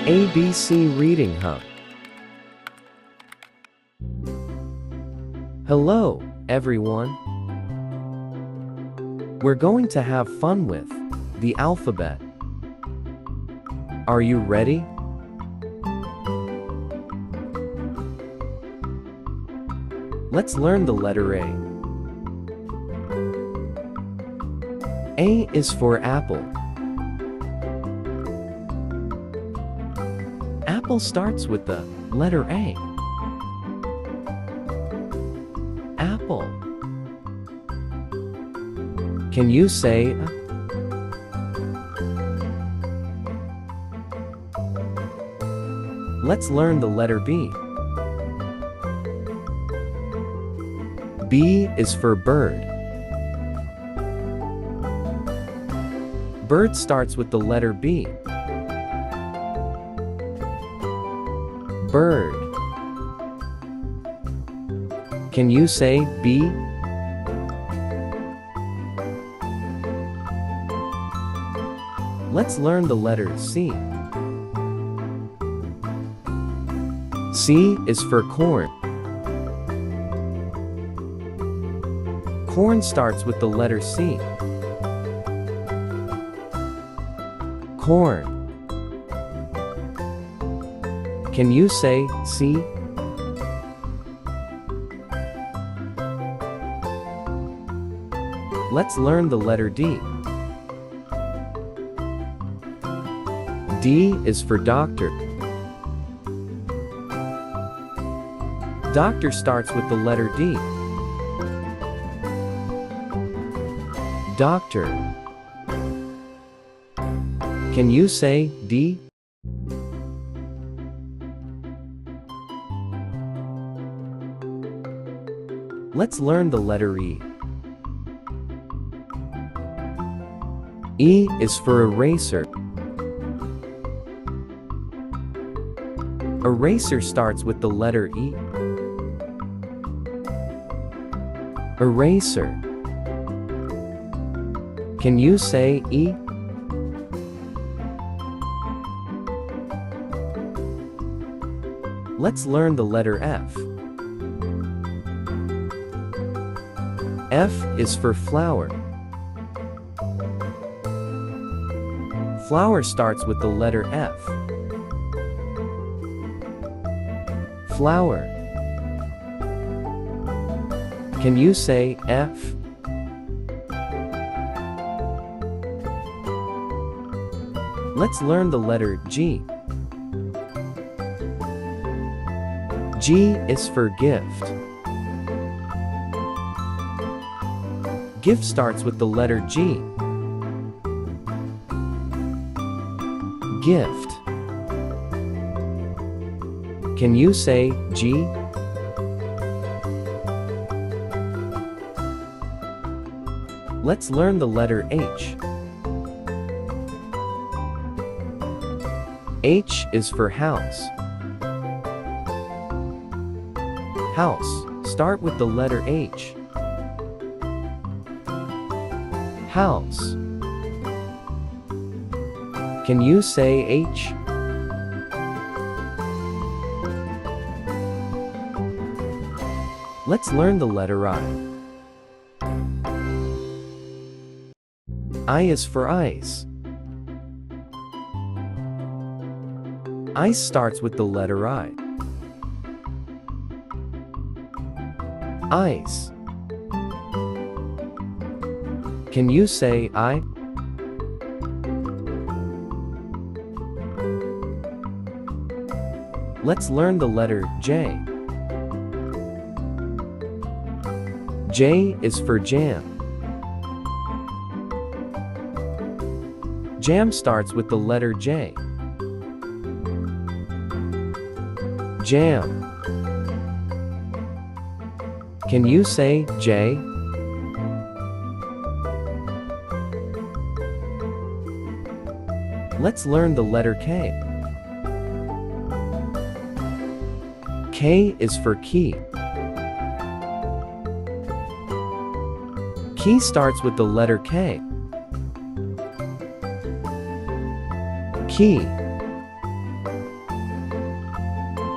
ABC Reading Hub. Hello, everyone. We're going to have fun with the alphabet. Are you ready? Let's learn the letter A. A is for apple. Apple starts with the letter A. Apple. Can you say a? Let's learn the letter B. B is for bird. Bird starts with the letter B. Bird. Can you say B? Let's learn the letter C. C is for corn. Corn starts with the letter C. Corn. Can you say C? Let's learn the letter D. D is for doctor. Doctor starts with the letter D. Doctor. Can you say D? Let's learn the letter E. E is for eraser. Eraser starts with the letter E. Eraser. Can you say E? Let's learn the letter F. F is for flower. Flower starts with the letter F. Flower. Can you say F? Let's learn the letter G. G is for gift. Gift starts with the letter G. Gift. Can you say G? Let's learn the letter H. H is for house. House. Start with the letter H. House. Can you say H? Let's learn the letter I. I is for ice. Ice starts with the letter I. Ice. Can you say I? Let's learn the letter J. J is for jam. Jam starts with the letter J. Jam. Can you say J? Let's learn the letter K. K is for key. Key starts with the letter K. Key.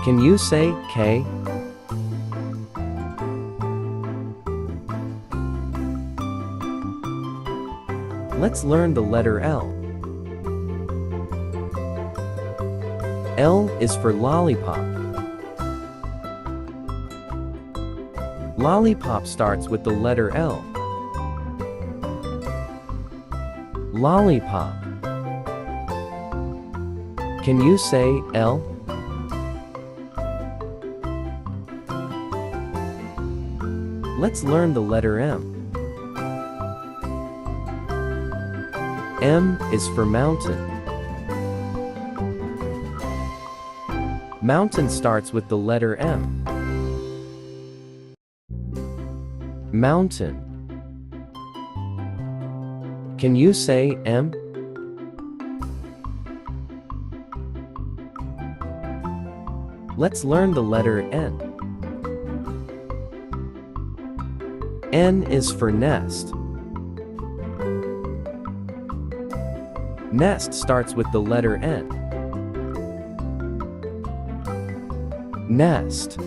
Can you say K? Let's learn the letter L. L is for lollipop. Lollipop starts with the letter L. Lollipop. Can you say L? Let's learn the letter M. M is for mountain. Mountain starts with the letter M. Mountain. Can you say M? Let's learn the letter N. N is for nest. Nest starts with the letter N. Nest.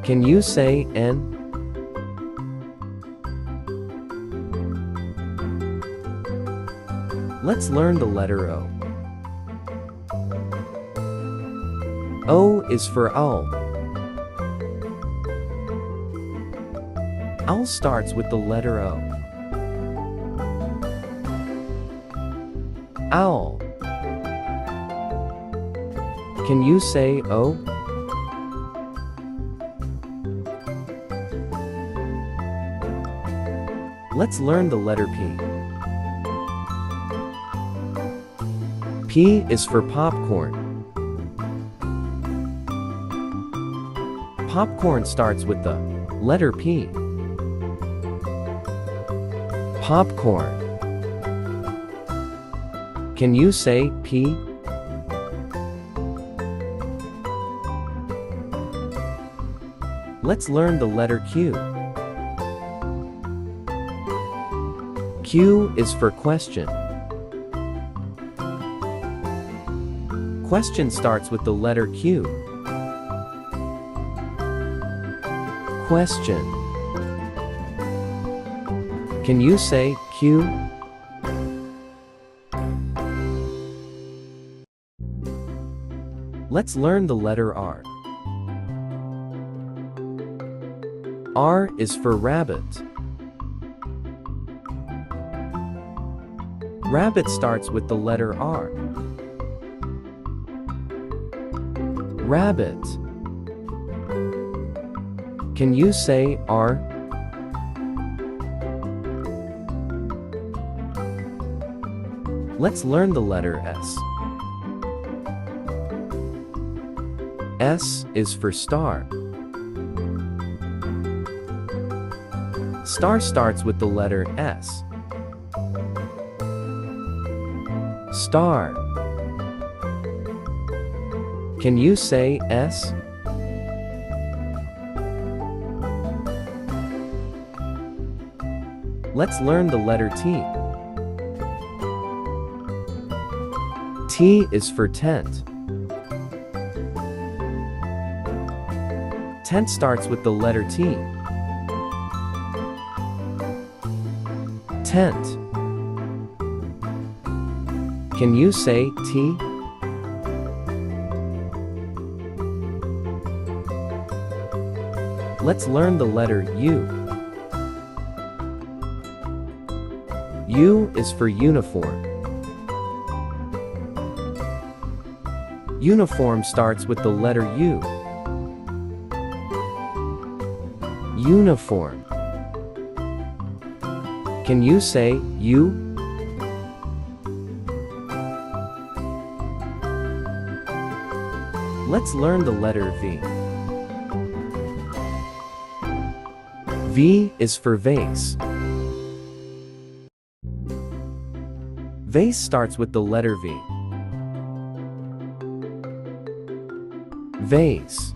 Can you say N? Let's learn the letter O. O is for owl. Owl starts with the letter O. Owl. Can you say O? Let's learn the letter P. P is for popcorn. Popcorn starts with the letter P. Popcorn. Can you say P? Let's learn the letter Q. Q is for question. Question starts with the letter Q. Question. Can you say Q? Let's learn the letter R. R is for rabbit. Rabbit starts with the letter R. Rabbit. Can you say R? Let's learn the letter S. S is for star. Star starts with the letter S. Star. Can you say S? Let's learn the letter T. T is for tent. Tent starts with the letter T. Tent. Can you say T? Let's learn the letter U. U is for uniform. Uniform starts with the letter U. Uniform. Can you say U? Let's learn the letter V. V is for vase. Vase starts with the letter V. Vase.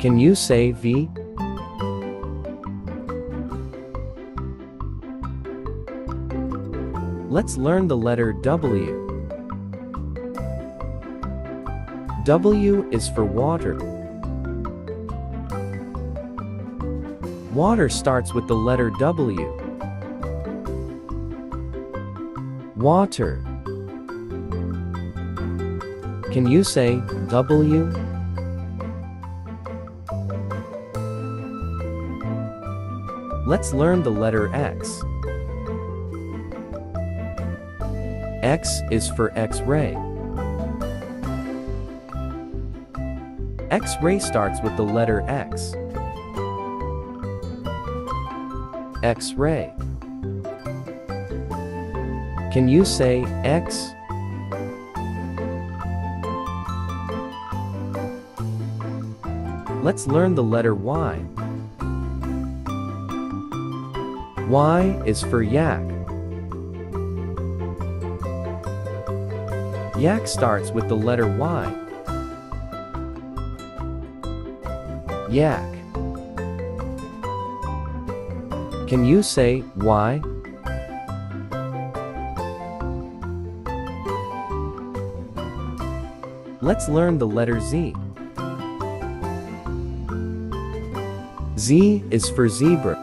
Can you say V? Let's learn the letter W. W is for water. Water starts with the letter W. Water. Can you say W? Let's learn the letter X. X is for X-ray. X-ray starts with the letter X. X-ray. Can you say X? Let's learn the letter Y. Y is for yak. Yak starts with the letter Y. Yak. Can you say Y? Let's learn the letter Z. Z is for zebra.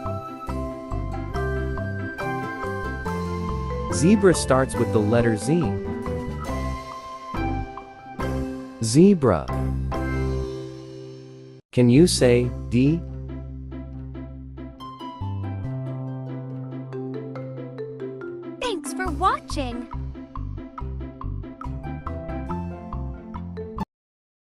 Zebra starts with the letter Z. Zebra. Can you say D?